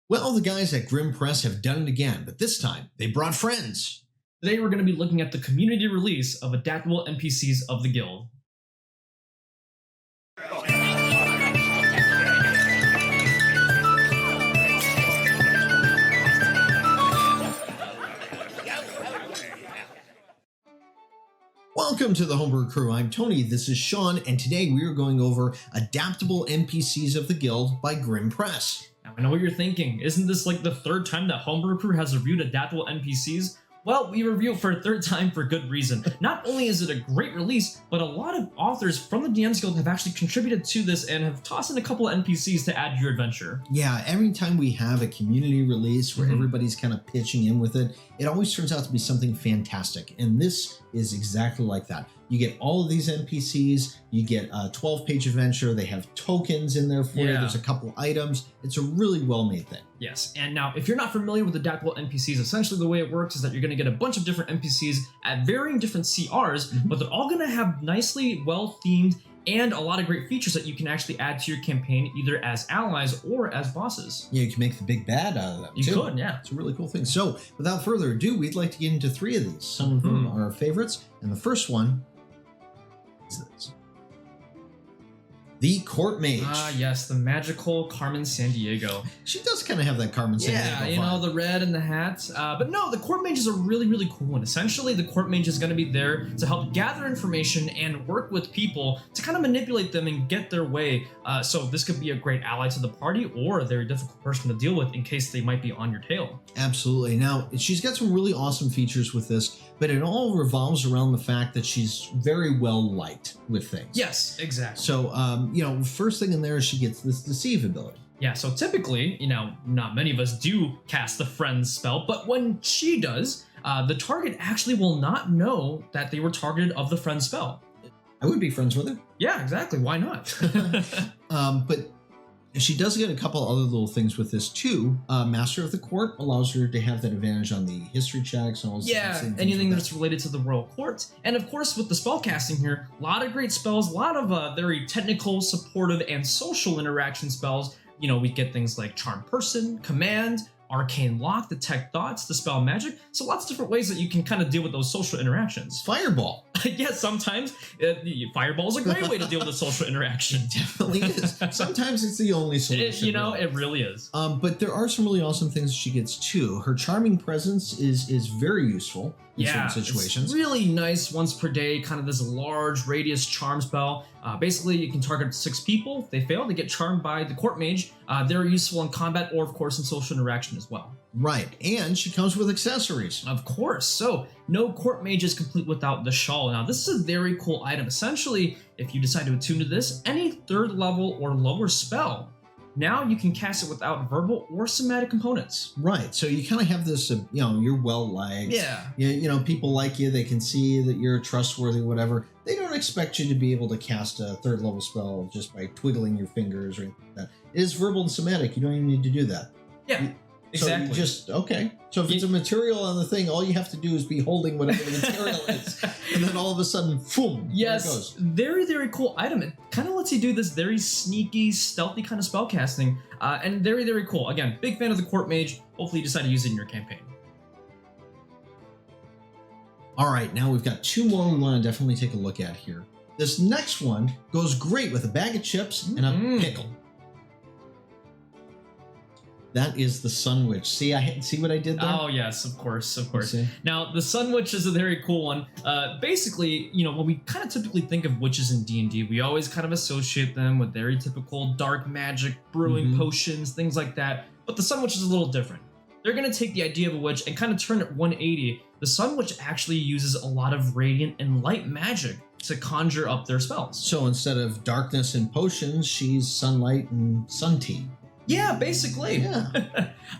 Well, the guys at Grim Press have done it again, but this time they brought friends. Today we're going to be looking at the community release of Adaptable NPCs of the Guild. Welcome to the Homebrew Crew. I'm Tony, this is Sean, and today we are going over Adaptable NPCs of the Guild by Grim Press. Now, I know what you're thinking. Isn't this like the third time that Homebrew Crew has reviewed Adaptable NPCs? Well, we review it for a third time for good reason. Not only is it a great release, but a lot of authors from the DMsGuild have actually contributed to this and have tossed in a couple of NPCs to add to your adventure. Yeah, every time we have a community release where everybody's kind of pitching in with it, it always turns out to be something fantastic. And this is exactly like that. You get all of these NPCs, you get a 12-page adventure, they have tokens in there for you, there's a couple items. It's a really well-made thing. Yes, and now if you're not familiar with Adaptable NPCs, essentially the way it works is that you're going to get a bunch of different NPCs at varying different CRs, but they're all going to have nicely well-themed and a lot of great features that you can actually add to your campaign, either as allies or as bosses. Yeah, you can make the big bad out of them, You could, yeah. It's a really cool thing. So, without further ado, we'd like to get into three of these. Some of them are our favorites, and the first one is this. The Court Mage. Ah, yes, the magical Carmen Sandiego. She does kind of have that Carmen Sandiego Yeah, you know, the red and the hat. But no, the Court Mage is a really, really cool one. Essentially, the Court Mage is going to be there to help gather information and work with people to kind of manipulate them and get their way. So this could be a great ally to the party or a very difficult person to deal with in case they might be on your tail. Absolutely. Now, she's got some really awesome features with this, but it all revolves around the fact that she's very well liked with things. Yes, exactly. So, you know, first thing in there is she gets this deceive ability. Yeah, so typically, you know, not many of us do cast the Friends spell, but when she does, the target actually will not know that they were targeted of the Friend spell. I would be friends with her. Yeah, exactly. Why not? But she does get a couple other little things with this too. Master of the Court allows her to have that advantage on the history checks and all those anything that's related to the Royal Court. And of course, with the spell casting here, a lot of great spells, a lot of very technical, supportive, and social interaction spells. You know, we get things like Charm Person, Command, Arcane Lock, Detect Thoughts, Dispel Magic. So lots of different ways that you can kind of deal with those social interactions. Fireball. Yes, sometimes Fireball is a great way to deal with a social interaction. It definitely is. Sometimes it's the only solution. You know, it really is. But there are some really awesome things she gets too. Her charming presence is very useful in certain situations. It's really nice once per day, kind of this large radius charm spell. Basically, you can target 6 people. If they fail, they get charmed by the Court Mage. They're useful in combat or, of course, in social interaction as well. Right, and she comes with accessories. Of course. So, no Court Mage is complete without the shawl. Now, this is a very cool item. Essentially, if you decide to attune to this, any 3rd level or lower spell, now you can cast it without verbal or somatic components. Right, so you kind of have this, you know, you're well-liked. Yeah. You know, people like you, they can see that you're trustworthy, whatever. They don't expect you to be able to cast a 3rd level spell just by twiddling your fingers or anything like that. It is verbal and somatic, you don't even need to do that. Yeah. Exactly. So just, okay. So if it's a material on the thing, all you have to do is be holding whatever the material is. And then all of a sudden, boom, yes, there it goes. Very, very cool item. It kind of lets you do this very sneaky, stealthy kind of spell casting. And very, very cool. Again, big fan of the Court Mage. Hopefully you decide to use it in your campaign. All right, now we've got 2 more we want to definitely take a look at here. This next one goes great with a bag of chips and a pickle. That is the Sun Witch. See what I did there? Oh, yes, of course, of course. Now, the Sun Witch is a very cool one. Basically, you know, when we kind of typically think of witches in D&D, we always kind of associate them with very typical dark magic, brewing potions, things like that. But the Sun Witch is a little different. They're going to take the idea of a witch and kind of turn it 180. The Sun Witch actually uses a lot of radiant and light magic to conjure up their spells. So instead of darkness and potions, she's sunlight and sun tea. Yeah, basically. Yeah.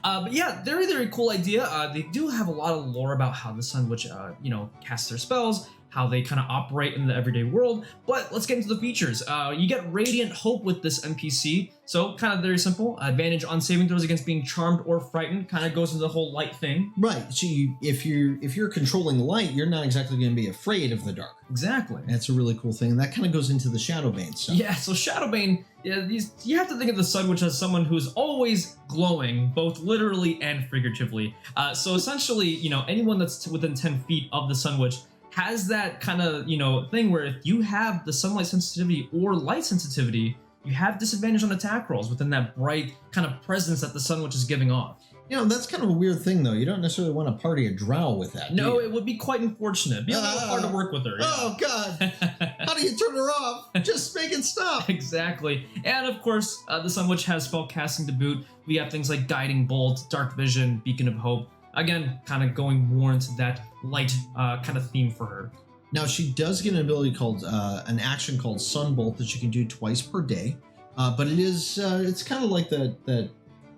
But yeah, very, very cool idea. They do have a lot of lore about how the Sun Witch, you know, casts their spells, how they kind of operate in the everyday world. But let's get into the features. You get Radiant Hope with this NPC. So kind of very simple. Advantage on saving throws against being charmed or frightened. Kind of goes into the whole light thing. Right. So if you're controlling light, you're not exactly going to be afraid of the dark. Exactly. That's a really cool thing. And that kind of goes into the Shadowbane stuff. Yeah, so Shadowbane, you have to think of the Sun Witch as someone who's always glowing, both literally and figuratively. So essentially, anyone that's within 10 feet of the Sun Witch has that kind of, thing where if you have the sunlight sensitivity or light sensitivity, you have disadvantage on attack rolls within that bright kind of presence that the Sun Witch is giving off. That's kind of a weird thing, though. You don't necessarily want to party a drow with that. No, it would be quite unfortunate. It'd be a little hard to work with her. Yeah. Oh, God. How do you turn her off? Just make it stop. Exactly. And of course, the Sun Witch has spell casting to boot. We have things like Guiding Bolt, Dark Vision, Beacon of Hope. Again, kind of going more into that light kind of theme for her. Now, she does get an ability called, an action called Sunbolt that she can do twice per day. But it's kind of like that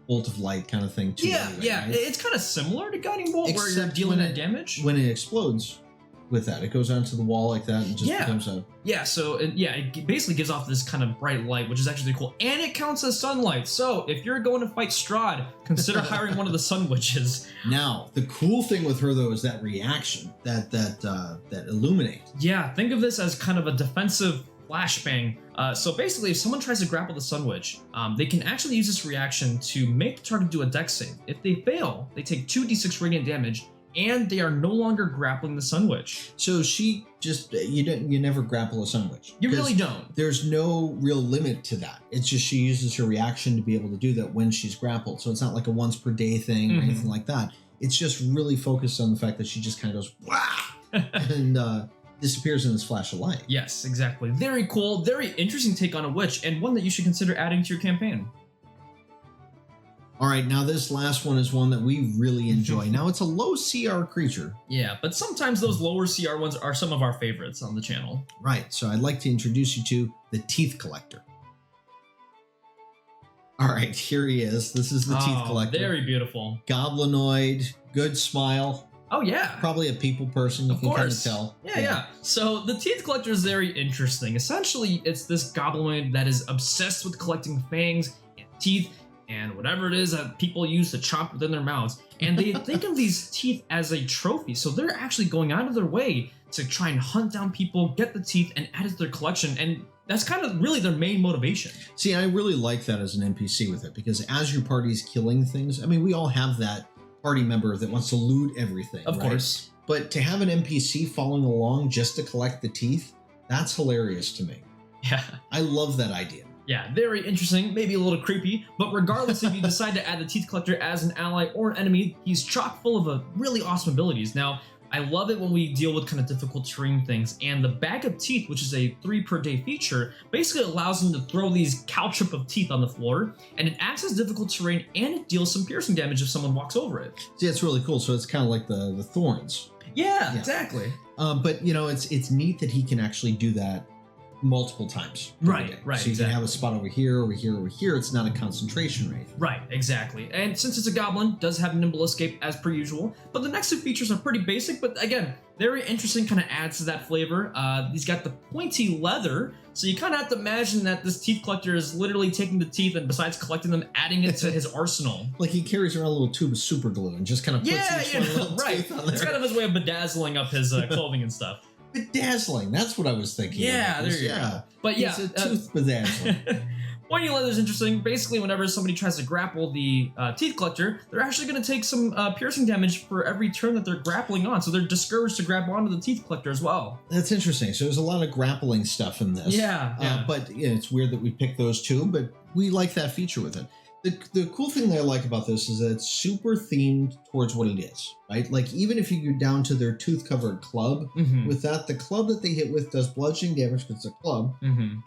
bolt of light kind of thing too. Yeah, anyway, right? It's kind of similar to Guiding Bolt, where you're dealing that damage. When it explodes with that, it goes onto the wall like that and just becomes a... Yeah, so it basically gives off this kind of bright light, which is actually cool. And it counts as sunlight. So if you're going to fight Strahd, consider hiring one of the Sun Witches. Now, the cool thing with her, though, is that reaction, that illuminate. Yeah, think of this as kind of a defensive flashbang. So basically, if someone tries to grapple the Sun Witch, they can actually use this reaction to make the target do a dex save. If they fail, they take 2d6 radiant damage, and they are no longer grappling the Sun Witch. So she just, you never grapple a Sun Witch. You really don't. There's no real limit to that. It's just she uses her reaction to be able to do that when she's grappled. So it's not like a once per day thing or anything like that. It's just really focused on the fact that she just kind of goes, wah! and disappears in this flash of light. Yes, exactly. Very cool, very interesting take on a witch, and one that you should consider adding to your campaign. All right, now this last one is one that we really enjoy. Now it's a low CR creature. Yeah, but sometimes those lower CR ones are some of our favorites on the channel. Right, so I'd like to introduce you to the Teeth Collector. All right, here he is. This is the Teeth Collector. Very beautiful. Goblinoid, good smile. Oh, yeah. Probably a people person, you can kind of tell. Yeah. So the Teeth Collector is very interesting. Essentially, it's this goblinoid that is obsessed with collecting fangs and teeth and whatever it is that people use to chomp within their mouths. And they think of these teeth as a trophy. So they're actually going out of their way to try and hunt down people, get the teeth, and add it to their collection. And that's kind of really their main motivation. See, I really like that as an NPC with it, because as your party's killing things, I mean, we all have that party member that wants to loot everything. Of course. But to have an NPC following along just to collect the teeth, that's hilarious to me. Yeah. I love that idea. Yeah, very interesting, maybe a little creepy, but regardless if you decide to add the Teeth Collector as an ally or an enemy, he's chock full of really awesome abilities. Now, I love it when we deal with kind of difficult terrain things, and the Bag of Teeth, which is a 3 per day feature, basically allows them to throw these caltrip of teeth on the floor, and it acts as difficult terrain, and it deals some piercing damage if someone walks over it. See, it's really cool. So it's kind of like the thorns. Yeah, exactly. But, it's neat that he can actually do that multiple times. Right. So you can have a spot over here, over here, over here. It's not a concentration rate. Right, exactly. And since it's a goblin, it does have nimble escape as per usual. But the next two features are pretty basic, but again, very interesting, kind of adds to that flavor. He's got the pointy leather, so you kind of have to imagine that this Teeth Collector is literally taking the teeth and besides collecting them, adding it to his arsenal. Like he carries around a little tube of super glue and just kind of puts each one little teeth on there. It's kind of his way of bedazzling up his clothing and stuff. Bedazzling, that's what I was thinking. Yeah, there you go. But yeah, it's a tooth bedazzling. Pointy leather is interesting. Basically, whenever somebody tries to grapple the Teeth Collector, they're actually going to take some piercing damage for every turn that they're grappling on. So they're discouraged to grab onto the Teeth Collector as well. That's interesting. So there's a lot of grappling stuff in this. Yeah. But it's weird that we picked those two, but we like that feature with it. The cool thing that I like about this is that it's super themed towards what it is, right? Like even if you go down to their tooth-covered club, with that, the club that they hit with does bludgeoning damage because it's a club,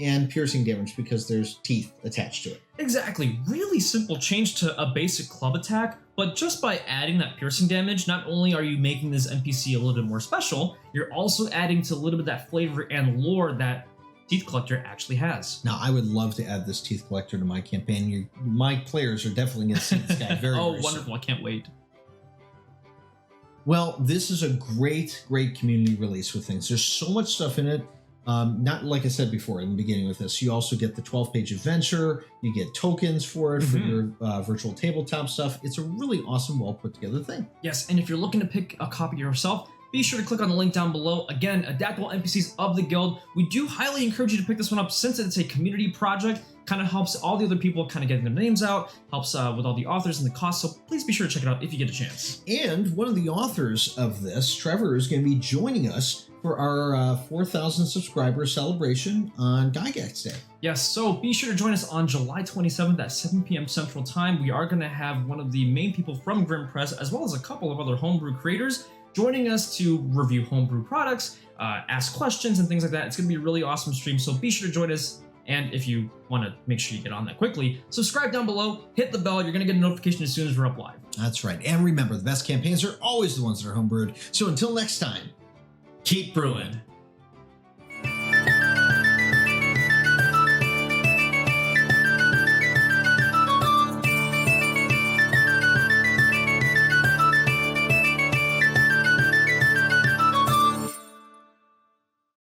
and piercing damage because there's teeth attached to it. Exactly. Really simple change to a basic club attack, but just by adding that piercing damage, not only are you making this NPC a little bit more special, you're also adding to a little bit of that flavor and lore that Teeth Collector actually has. Now, I would love to add this Teeth Collector to my campaign. My players are definitely going to see this guy very, oh, very wonderful. soon. I can't wait. Well, this is a great community release with things. There's so much stuff in it. Not like I said before in the beginning with this, you also get the 12-page adventure, you get tokens for it for your virtual tabletop stuff. It's a really awesome, well put together thing. Yes, and if you're looking to pick a copy yourself, be sure to click on the link down below. Again, Adaptable NPCs of the Guild. We do highly encourage you to pick this one up since it's a community project. Kind of helps all the other people kind of getting their names out, helps with all the authors and the cost. So please be sure to check it out if you get a chance. And one of the authors of this, Trevor, is going to be joining us for our 4,000 subscriber celebration on Gygax Day. Yes, so be sure to join us on July 27th at 7 p.m. Central Time. We are going to have one of the main people from Grim Press, as well as a couple of other homebrew creators, joining us to review homebrew products, ask questions and things like that. It's going to be a really awesome stream, so be sure to join us. And if you want to make sure you get on that quickly, subscribe down below, hit the bell. You're going to get a notification as soon as we're up live. That's right. And remember, the best campaigns are always the ones that are homebrewed. So until next time, keep brewing.